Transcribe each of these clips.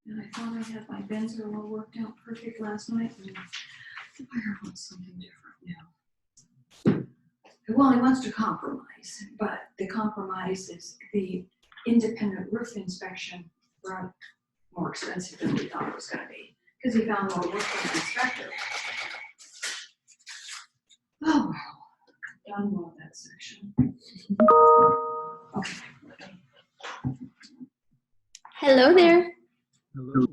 And I thought I had my Benzer all worked out perfect last night, and the buyer wants something different now. Well, he wants to compromise, but the compromise is the independent roof inspection brought more expensive than we thought it was going to be, because he found more work from the inspector. Oh, well, done with that section. Okay. Hello there. Hello.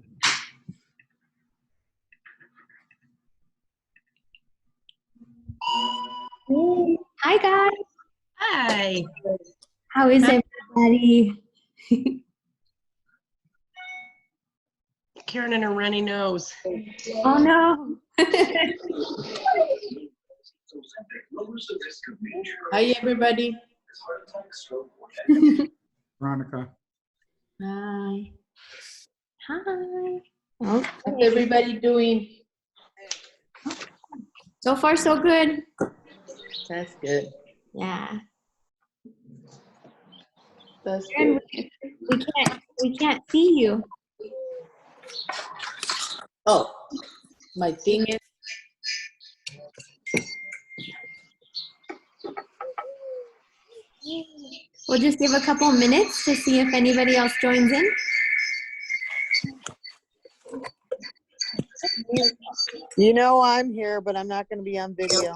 Hi, guys. Hi. How is everybody? Karen and her runny nose. Oh, no. Hi, everybody. Veronica. Hi. Hi. How's Okay. everybody doing? So far, so good. That's good. Yeah. That's Karen, good. we can't see you. Oh, my thing is. We'll just give a couple minutes to see if anybody else joins in. You know I'm here, but I'm not going to be on video.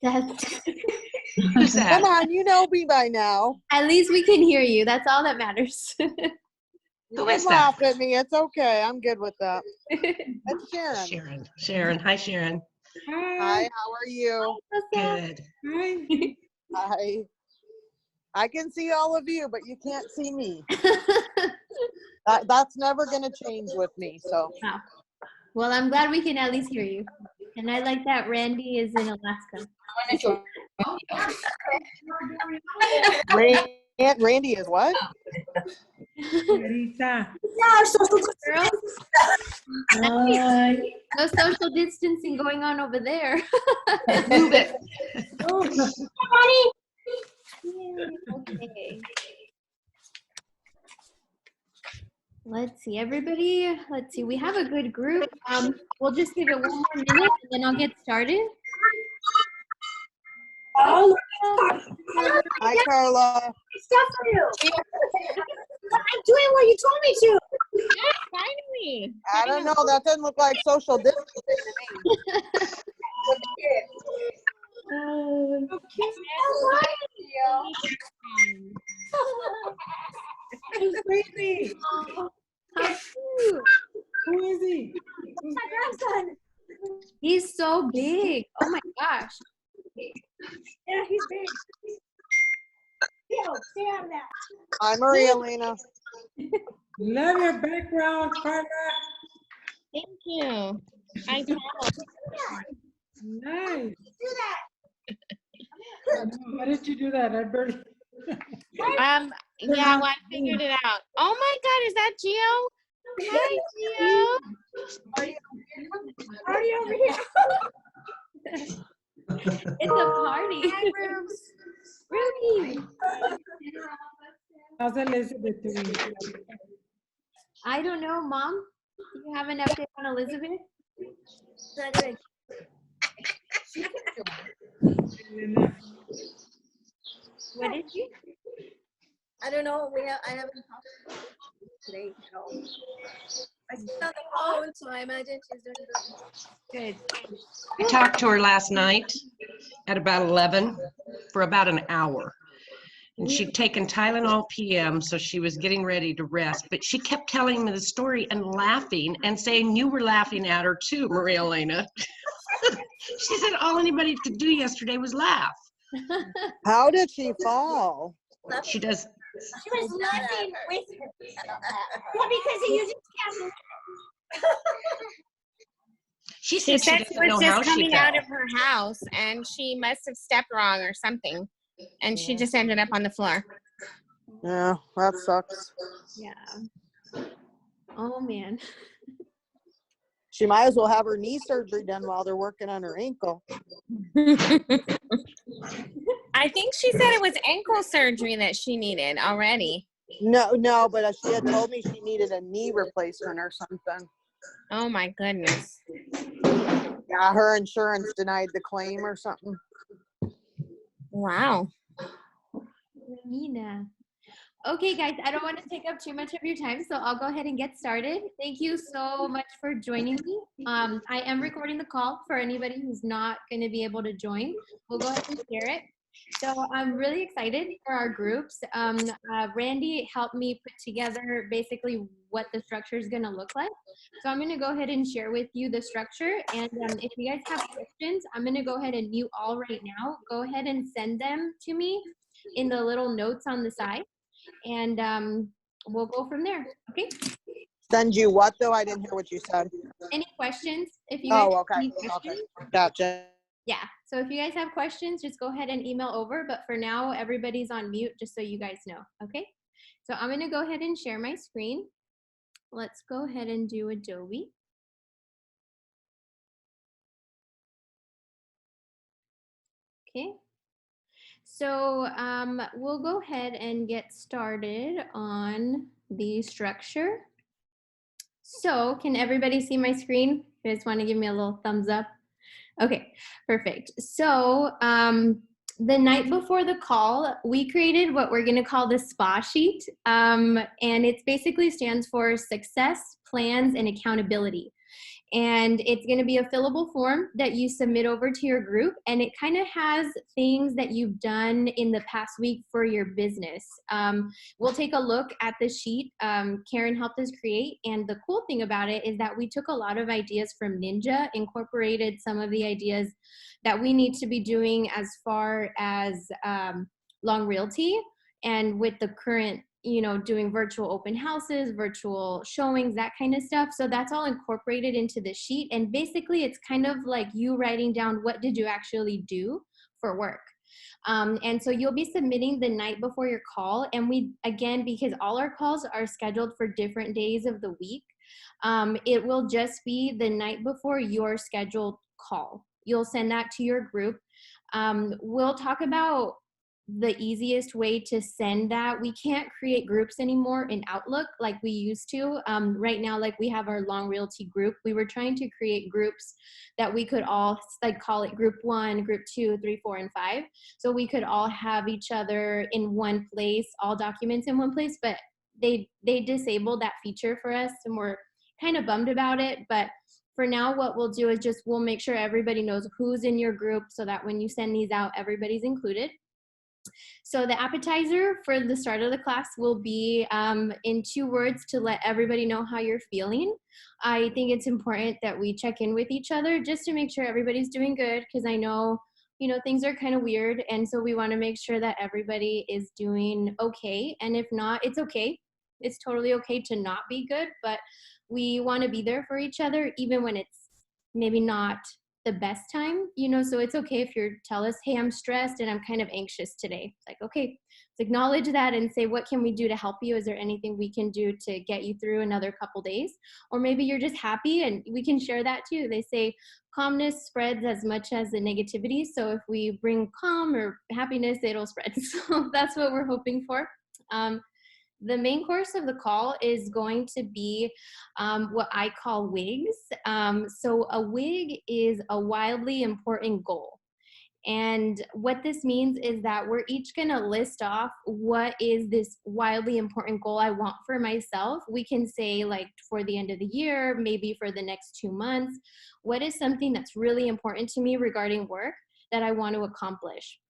Who's that? Come on, you know me by now. At least we can hear you. That's all that matters. Who You is that? laugh at me. It's okay. I'm good with that. It's Sharon. Sharon. Sharon. Hi, Sharon. Hi, how are you? Good. Hi. I can see all of you, but you can't see me. That's never going to change with me. So. Wow. Well, I'm glad we can at least hear you. And I like that Randy is in Alaska. Randy is what? Girls, no social distancing going on over there. Move it. Okay. Let's see, everybody. Let's see, we have a good group. We'll just give it one more minute and then I'll get started. Hi, Carla. Stuff for you. I'm doing what you told me to. Yeah, finally. I don't know. That doesn't look like social distancing to me. He's crazy. How cute. Who is he? He's my grandson. He's so big. Oh my gosh. Yeah, he's big. Yo, stay out of that. Hi, Maria Lena. Love your background, Carla. Thank you. I know. Nice. Do that. How did you do that? I barely. Yeah, well, I figured it out. Oh my God, is that Gio? Hi, Gio. Party over here. It's a party. Hi, Rubes. Ruby. How's Elizabeth doing? I don't know, Mom. Do you have an update on Elizabeth? What did you? I don't know. I haven't talked today at all. I just on the phone, so I imagine she's doing good. Good. I talked to her last night at about 11 for about an hour. And she'd taken Tylenol PM, so she was getting ready to rest. But she kept telling me the story and laughing and saying you were laughing at her too, Maria Elena. She said all anybody could do yesterday was laugh. How did she fall? She does. She was laughing with her. Yeah, because he uses caffeine. She She said said she she doesn't was know how just she coming fell. out of her house and she must have stepped wrong or something. And she just ended up on the floor. Yeah, that sucks. Yeah. Oh, man. She might as well have her knee surgery done while they're working on her ankle. I think she said it was ankle surgery that she needed already. No, but she had told me she needed a knee replacement or something. Oh my goodness. Yeah, her insurance denied the claim or something. Wow. Nina. Okay, guys, I don't want to take up too much of your time, so I'll go ahead and get started. Thank you so much for joining me. I am recording the call for anybody who's not going to be able to join. We'll go ahead and share it. So I'm really excited for our groups. Randy helped me put together basically what the structure is going to look like. So I'm going to go ahead and share with you the structure. And if you guys have questions, I'm going to go ahead and mute all right now. Go ahead and send them to me in the little notes on the side. And we'll go from there. Okay. Send you what though? I didn't hear what you said. Any questions? If you guys Oh, have okay. any questions, Gotcha. yeah. So if you guys have questions, just go ahead and email over. But for now, everybody's on mute, just so you guys know. Okay. So I'm going to go ahead and share my screen. Let's go ahead and do Adobe. Okay. So we'll go ahead and get started on the structure. So can everybody see my screen? You guys want to give me a little thumbs up? Okay, perfect. So the night before the call, we created what we're going to call the SPA sheet. And it basically stands for Success, Plans, and Accountability. And it's going to be a fillable form that you submit over to your group, and it kind of has things that you've done in the past week for your business. We'll take a look at the sheet Karen helped us create, and the cool thing about it is that we took a lot of ideas from Ninja, incorporated some of the ideas that we need to be doing as far as Long Realty, and with the current doing virtual open houses, virtual showings, that kind of stuff. So that's all incorporated into the sheet. And basically it's kind of like you writing down what did you actually do for work. And so you'll be submitting the night before your call. And we, again, because all our calls are scheduled for different days of the week, it will just be the night before your scheduled call. You'll send that to your group. We'll talk about the easiest way to send that. We can't create groups anymore in Outlook like we used to. Right now, like we have our Long Realty group. We were trying to create groups that we could all like call it group 1, group 2, 3, 4, and 5. So we could all have each other in one place, all documents in one place, but they disabled that feature for us, and we're kind of bummed about it. But for now, what we'll do is just we'll make sure everybody knows who's in your group so that when you send these out, everybody's included. So the appetizer for the start of the class will be in 2 words to let everybody know how you're feeling. I think it's important that we check in with each other just to make sure everybody's doing good, because I know, things are kind of weird. And so we want to make sure that everybody is doing okay. And if not, it's okay. It's totally okay to not be good, but we want to be there for each other, even when it's maybe not the best time, so it's okay if you tell us, hey, I'm stressed and I'm kind of anxious today. It's like, okay, let's acknowledge that and say, what can we do to help you? Is there anything we can do to get you through another couple days? Or maybe you're just happy, and we can share that too. They say calmness spreads as much as the negativity. So if we bring calm or happiness, it'll spread. So that's what we're hoping for. The main course of the call is going to be what I call WIGs. So a WIG is a wildly important goal. And what this means is that we're each going to list off what is this wildly important goal I want for myself. We can say like for the end of the year, maybe for the next 2 months, what is something that's really important to me regarding work that I want to accomplish.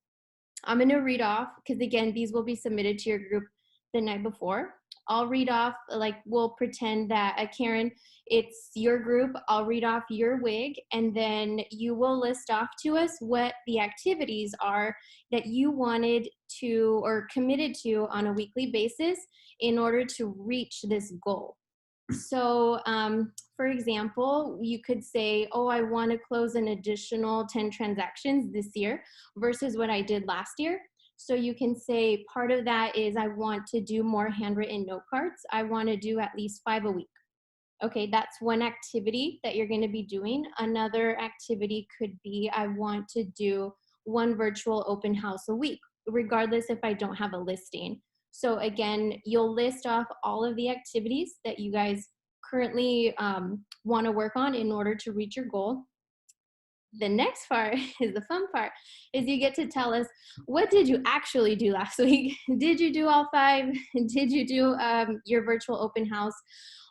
I'm going to read off, because again, these will be submitted to your group the night before. I'll read off, like we'll pretend that, Karen, it's your group. I'll read off your WIG, and then you will list off to us what the activities are that you wanted to or committed to on a weekly basis in order to reach this goal. So for example, you could say, oh, I want to close an additional 10 transactions this year versus what I did last year. So you can say part of that is I want to do more handwritten note cards. I want to do at least 5 a week. Okay, that's one activity that you're going to be doing. Another activity could be I want to do 1 virtual open house a week, regardless if I don't have a listing. So again, you'll list off all of the activities that you guys currently want to work on in order to reach your goal. The next part is the fun part, is you get to tell us, what did you actually do last week? Did you do all 5? Did you do your virtual open house?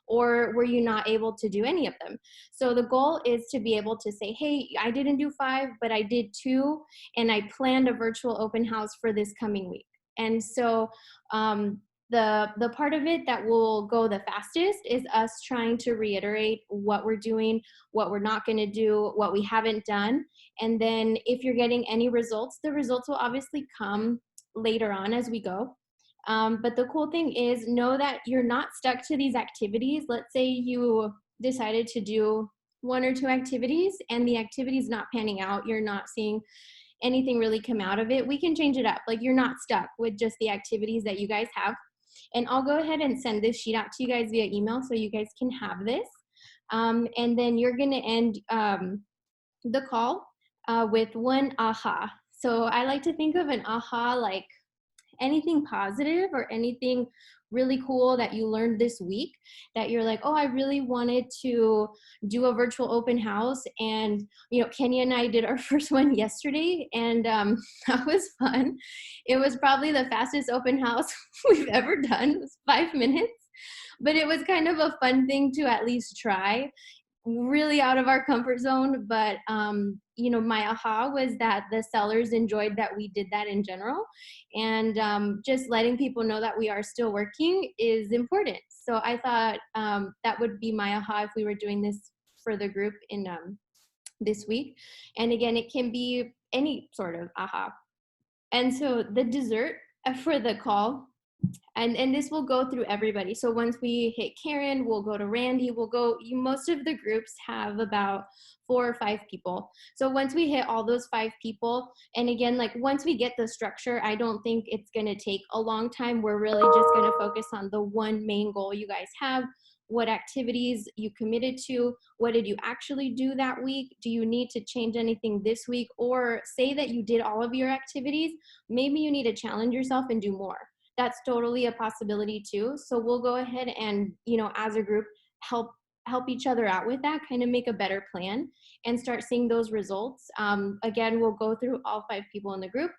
Or were you not able to do any of them? So the goal is to be able to say, hey, I didn't do 5, but I did 2, and I planned a virtual open house for this coming week. And so the part of it that will go the fastest is us trying to reiterate what we're doing, what we're not going to do, what we haven't done. And then if you're getting any results, the results will obviously come later on as we go. But the cool thing is, know that you're not stuck to these activities. Let's say you decided to do 1 or 2 activities and the activity is not panning out. You're not seeing anything really come out of it. We can change it up. Like, you're not stuck with just the activities that you guys have. And I'll go ahead and send this sheet out to you guys via email so you guys can have this. And then you're going to end the call with 1 aha. So I like to think of an aha like anything positive or anything really cool that you learned this week that you're like, oh, I really wanted to do a virtual open house. And, you know, Kenya and I did our first one yesterday, and that was fun. It was probably the fastest open house we've ever done. It was 5 minutes, but it was kind of a fun thing to at least try. Really out of our comfort zone, but you know, my aha was that the sellers enjoyed that we did that in general, and just letting people know that we are still working is important. So I thought that would be my aha if we were doing this for the group in this week. And again, it can be any sort of aha. And so the dessert for the call, and this will go through everybody. So once we hit Karen, we'll go to Randy, most of the groups have about 4 or 5 people. So once we hit all those 5 people, and again, like once we get the structure, I don't think it's gonna take a long time. We're really just gonna focus on the one main goal you guys have. What activities you committed to? What did you actually do that week? Do you need to change anything this week? Or say that you did all of your activities, maybe you need to challenge yourself and do more. That's totally a possibility too. So we'll go ahead and, you know, as a group, help each other out with that, kind of make a better plan and start seeing those results. Again, we'll go through all 5 people in the group.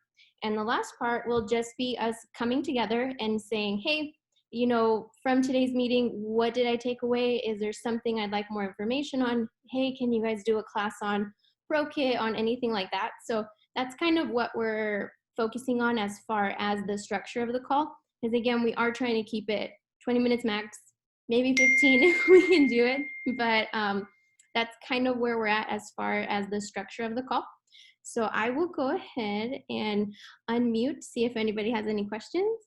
And the last part will just be us coming together and saying, hey, you know, from today's meeting, what did I take away? Is there something I'd like more information on? Hey, can you guys do a class on ProKit, on anything like that? So that's kind of what we're focusing on as far as the structure of the call. Because again, we are trying to keep it 20 minutes max, maybe 15 if we can do it. But that's kind of where we're at as far as the structure of the call. So I will go ahead and unmute, see if anybody has any questions.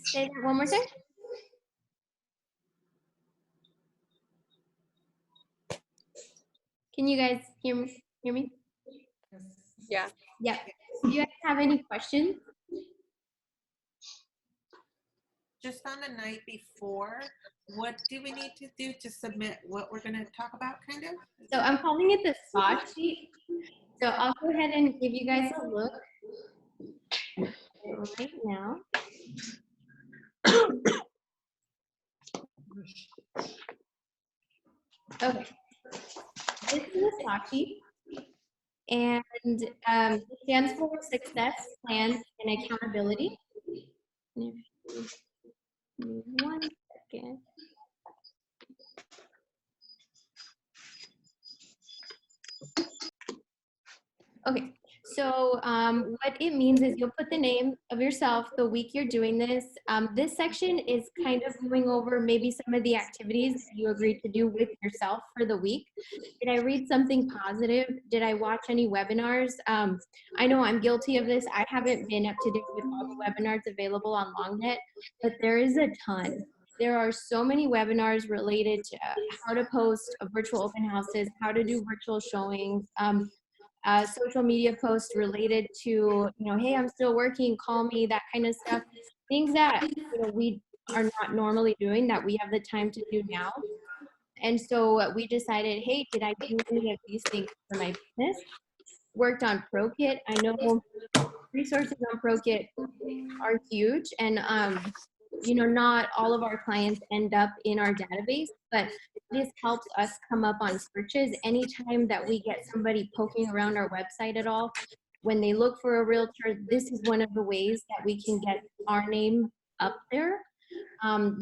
Say that one more time. Can you guys hear me? Yeah. Yeah. Do you guys have any questions? Just on the night before, what do we need to do to submit what we're going to talk about, kind of? So I'm calling it the spot sheet. So I'll go ahead and give you guys a look right now. Okay. This is a spot sheet. And it stands for success, plan, and accountability. And if you give me 1 second. Okay, so what it means is you'll put the name of yourself, the week you're doing this. This section is kind of going over maybe some of the activities you agreed to do with yourself for the week. Did I read something positive? Did I watch any webinars? I know I'm guilty of this. I haven't been up to date with all the webinars available on LongNet, but there is a ton. There are so many webinars related to how to post virtual open houses, how to do virtual showings, social media posts related to, you know, hey, I'm still working, call me, that kind of stuff. Things that, you know, we are not normally doing that we have the time to do now. And so we decided, hey, did I do any of these things for my business? Worked on ProKit. I know resources on ProKit are huge, and not all of our clients end up in our database, but this helps us come up on searches anytime that we get somebody poking around our website at all. When they look for a realtor, this is one of the ways that we can get our name up there.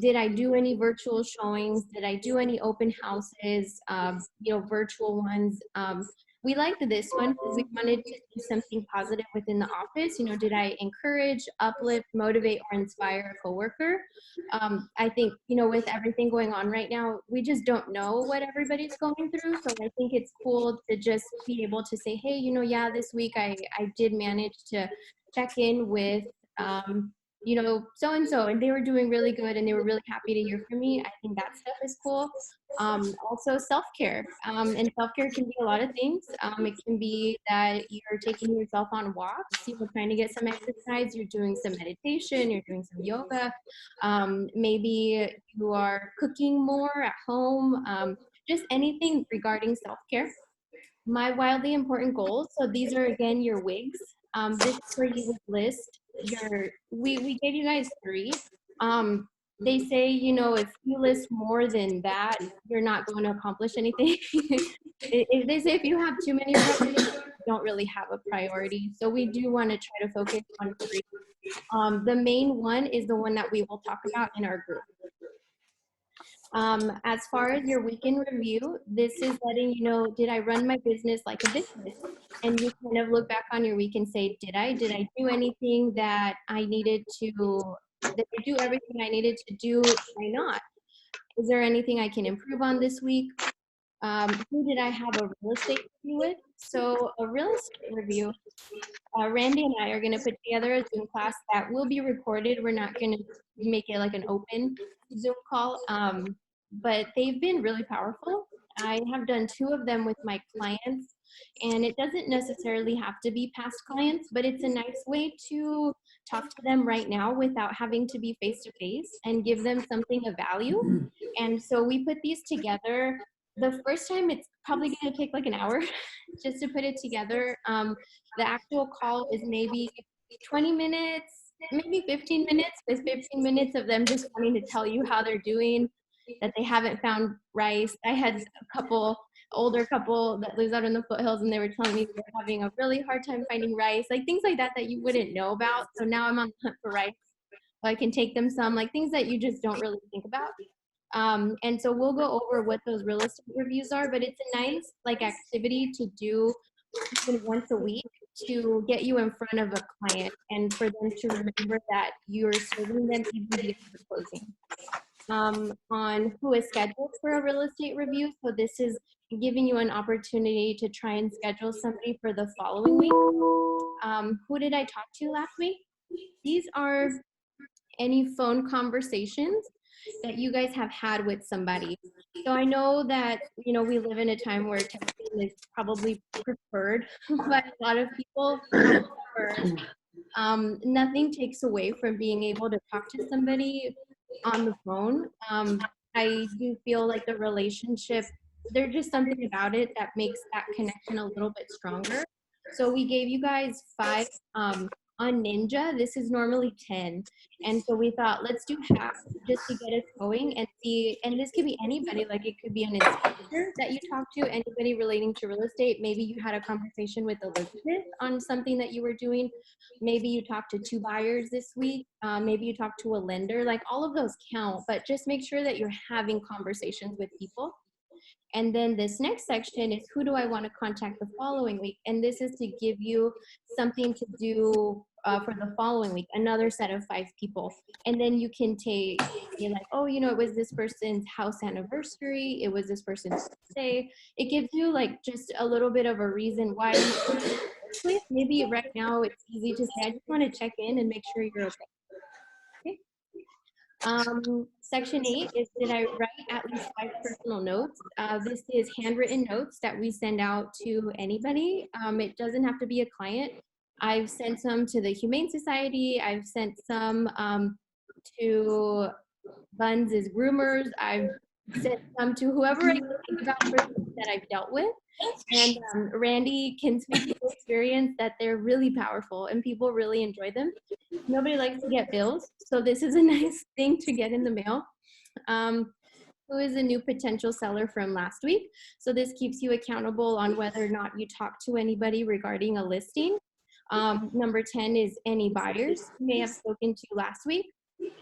Did I do any virtual showings? Did I do any open houses, virtual ones? We liked this one because we wanted to do something positive within the office. Did I encourage, uplift, motivate, or inspire a coworker? I think, with everything going on right now, we just don't know what everybody's going through. So I think it's cool to just be able to say, hey, yeah, this week I did manage to check in with, so-and-so, and they were doing really good and they were really happy to hear from me. I think that stuff is cool. Also self-care, and self-care can be a lot of things. It can be that you're taking yourself on walks, trying to get some exercise, you're doing some meditation, you're doing some yoga. Maybe you are cooking more at home, just anything regarding self-care. My wildly important goals. So these are, again, your wigs. This is where you would list we gave you guys 3. They say, if you list more than that, you're not going to accomplish anything. They say if you have too many priorities, you don't really have a priority. So we do want to try to focus on 3. The main one is the one that we will talk about in our group. As far as your weekend review, this is letting you know, did I run my business like a business? And you kind of look back on your week and say, did I do anything that I needed to, did I do everything I needed to do? Did I not? Is there anything I can improve on this week? Who did I have a real estate review with? So a real estate review, Randy and I are going to put together a Zoom class that will be recorded. We're not going to make it like an open Zoom call, but they've been really powerful. I have done 2 of them with my clients, and it doesn't necessarily have to be past clients, but it's a nice way to talk to them right now without having to be face-to-face and give them something of value. And so we put these together. The first time it's probably going to take like an hour just to put it together. The actual call is maybe 20 minutes, maybe 15 minutes. There's 15 minutes of them just wanting to tell you how they're doing, that they haven't found rice. I had a older couple that lives out in the foothills, and they were telling me they're having a really hard time finding rice, like things like that you wouldn't know about. So now I'm on the hunt for rice. So I can take them some, like things that you just don't really think about. And so we'll go over what those real estate reviews are, but it's a nice activity to do even once a week to get you in front of a client and for them to remember that you're serving them even before closing. On who is scheduled for a real estate review. So this is giving you an opportunity to try and schedule somebody for the following week. Who did I talk to last week? These are any phone conversations that you guys have had with somebody. So I know that, we live in a time where texting is probably preferred by a lot of people. However, nothing takes away from being able to talk to somebody on the phone. I do feel like the relationship, there's just something about it that makes that connection a little bit stronger. So we gave you guys 5 on Ninja. This is normally 10. And so we thought, let's do half just to get us going and see. And this could be anybody, like it could be an inspector that you talk to, anybody relating to real estate. Maybe you had a conversation with Elizabeth on something that you were doing. Maybe you talked to 2 buyers this week. Maybe you talked to a lender. Like all of those count, but just make sure that you're having conversations with people. And then this next section is who do I want to contact the following week? And this is to give you something to do for the following week, another set of 5 people. And then you can you're like, oh, it was this person's house anniversary. It was this person's birthday. It gives you like just a little bit of a reason why. Maybe right now it's easy to say, I just want to check in and make sure you're okay. Section 8 is, did I write at least 5 personal notes? This is handwritten notes that we send out to anybody. It doesn't have to be a client. I've sent some to the Humane Society. I've sent some to Buns is Groomers. I've sent some to whoever I can think about personally that I've dealt with. And Randy can speak to experience that they're really powerful and people really enjoy them. Nobody likes to get bills, so this is a nice thing to get in the mail. Who is a new potential seller from last week? So this keeps you accountable on whether or not you talk to anybody regarding a listing. Number 10 is any buyers you may have spoken to last week.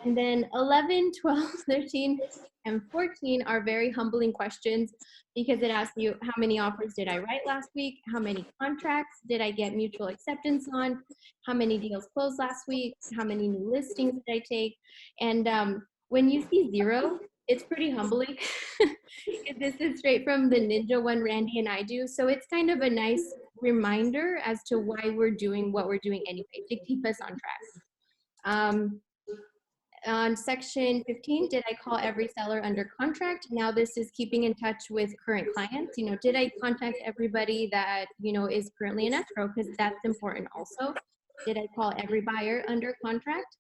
And then 11, 12, 13, and 14 are very humbling questions because it asks you, how many offers did I write last week? How many contracts did I get mutual acceptance on? How many deals closed last week? How many new listings did I take? And when you see 0, it's pretty humbling. This is straight from the Ninja one Randy and I do. So it's kind of a nice reminder as to why we're doing what we're doing anyway, to keep us on track. On section 15, did I call every seller under contract? Now this is keeping in touch with current clients. You know, did I contact everybody that, you know, is currently in escrow? Because that's important also. Did I call every buyer under contract?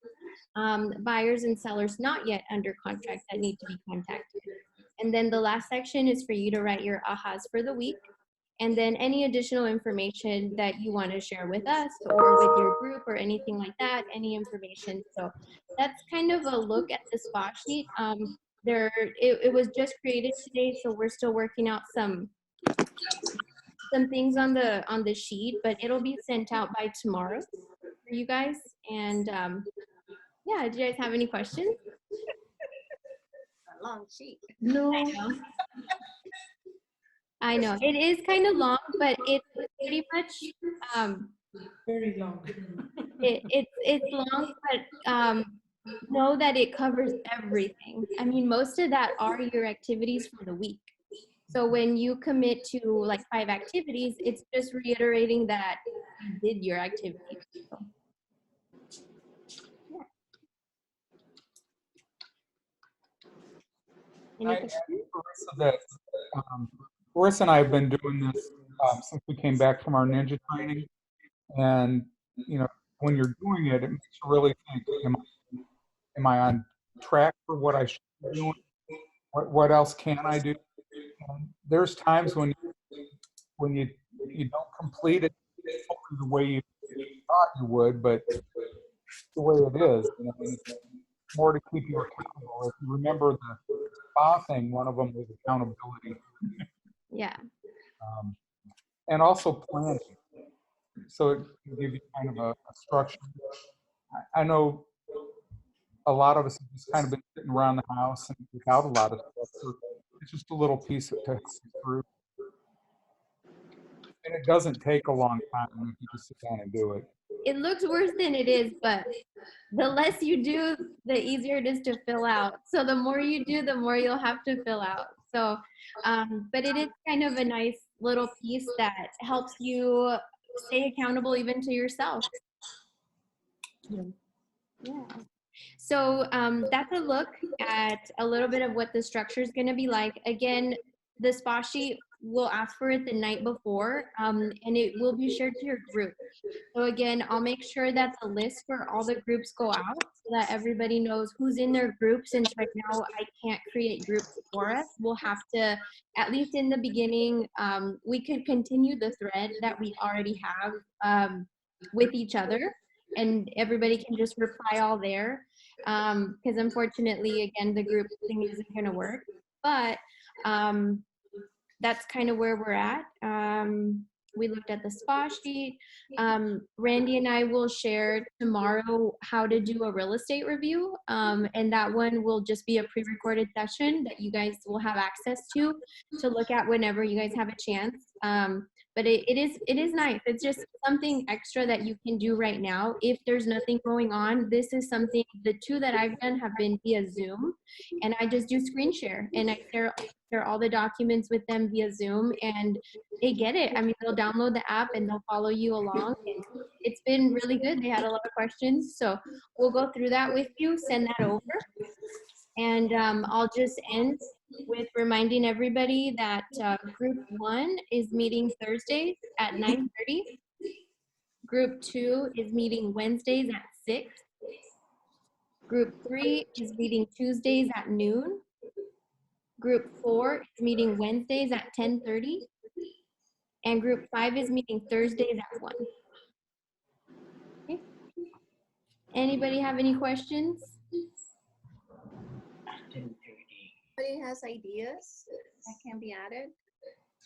Buyers and sellers not yet under contract that need to be contacted. And then the last section is for you to write your ahas for the week. And then any additional information that you want to share with us or with your group or anything like that, any information. So that's kind of a look at the spot sheet. It was just created today, so we're still working out some things on the sheet, but it'll be sent out by tomorrow for you guys. And yeah, do you guys have any questions? A long sheet. No. I know it is kind of long, but it's pretty much Very long. it's long, but know that it covers everything. I mean, most of that are your activities for the week. So when you commit to like 5 activities, it's just reiterating that you did your activities. So, yeah. Any questions? Marissa, that Marissa and I have been doing this since we came back from our ninja training, and you know, when you're doing it, it makes you really think: Am I on track for what I should be doing? What else can I do? And there's times when you don't complete it the way you thought you would, but the way it is, you know, and it's more to keep you accountable. If you remember the spa thing, one of them was accountability. Yeah. And also planning. So it can give you kind of a structure. I know a lot of us have just kind of been sitting around the house and without a lot of stuff. So it's just a little piece to help you through. And it doesn't take a long time if you just sit down and do it. It looks worse than it is, but the less you do, the easier it is to fill out. So the more you do, the more you'll have to fill out. So, but it is kind of a nice little piece that helps you stay accountable even to yourself. Yeah. So that's a look at a little bit of what the structure is going to be like. Again, the spa sheet, we'll ask for it the night before, and it will be shared to your group. So again, I'll make sure that the list for all the groups go out so that everybody knows who's in their group. Since right now I can't create groups for us, we'll have to, at least in the beginning, we could continue the thread that we already have with each other, and everybody can just reply all there. Because unfortunately, again, the group thing isn't going to work. But that's kind of where we're at. We looked at the spa sheet. Randy and I will share tomorrow how to do a real estate review. And that one will just be a pre-recorded session that you guys will have access to look at whenever you guys have a chance. But it is nice. It's just something extra that you can do right now. If there's nothing going on, this is something, the 2 that I've done have been via Zoom, and I just do screen share and I share all the documents with them via Zoom, and they get it. I mean, they'll download the app and they'll follow you along, and it's been really good. They had a lot of questions, so we'll go through that with you, send that over. And I'll just end with reminding everybody that group 1 is meeting Thursdays at 9:30. Group 2 is meeting Wednesdays at 6. Group 3 is meeting Tuesdays at noon. Group 4 is meeting Wednesdays at 10:30. And group 5 is meeting Thursdays at 1. Okay. Anybody have any questions? Anybody has ideas that can be added?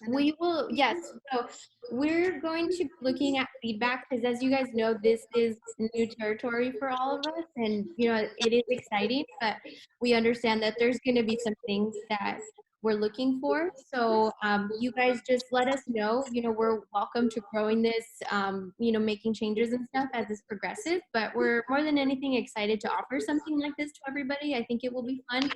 We will, yes. So we're going to be looking at feedback because, as you guys know, this is new territory for all of us, and it is exciting. But we understand that there's going to be some things that we're looking for. So you guys just let us know. We're welcome to growing this, making changes and stuff as this progresses. But we're more than anything excited to offer something like this to everybody. I think it will be fun.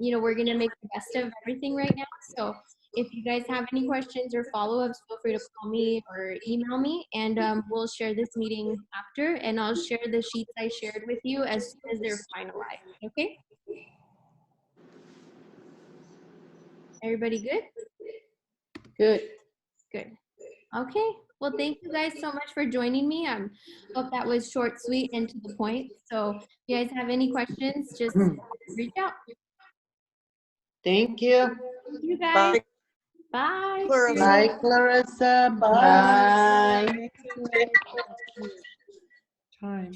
We're going to make the best of everything right now. So if you guys have any questions or follow-ups, feel free to call me or email me, and we'll share this meeting after, and I'll share the sheets I shared with you as soon as they're finalized, okay? Everybody good? Good. Good. Okay. Well, thank you guys so much for joining me. Hope that was short, sweet, and to the point. So if you guys have any questions, just reach out. Thank you. Thank you guys. Bye. Bye. Clarissa. Bye, Clarissa. Bye. Time.